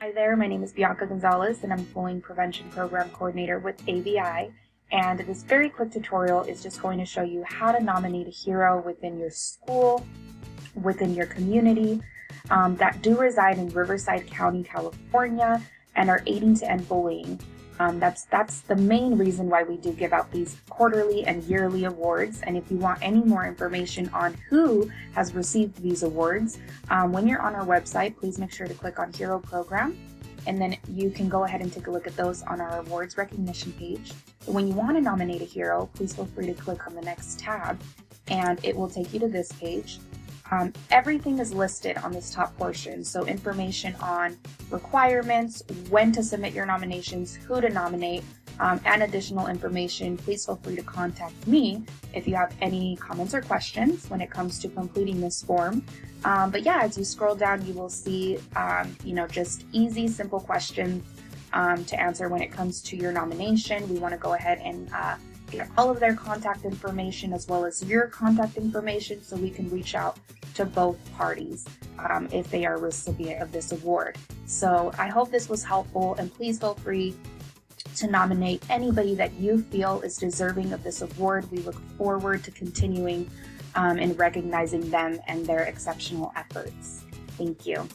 Hi there, my name is Bianca Gonzalez and I'm Bullying Prevention Program Coordinator with AVI. And this very quick tutorial is just going to show you how to nominate a hero within your school, within your community, that do reside in Riverside County, California, and are aiding to end bullying. That's the main reason why we do give out these quarterly and yearly awards. And if you want any more information on who has received these awards, when you're on our website, please make sure to click on Hero Program, and then you can go ahead and take a look at those on our awards recognition page. When you want to nominate a hero, please feel free to click on the next tab, and it will take you to this page. Everything is listed on this top portion, so information on requirements, when to submit your nominations, who to nominate, and additional information. Please feel free to contact me if you have any comments or questions when it comes to completing this form. But yeah, as you scroll down, you will see just easy, simple questions to answer when it comes to your nomination. We want to go ahead and get all of their contact information as well as your contact information so we can reach out to both parties if they are a recipient of this award. So I hope this was helpful, and please feel free to nominate anybody that you feel is deserving of this award. We look forward to continuing in recognizing them and their exceptional efforts. Thank you.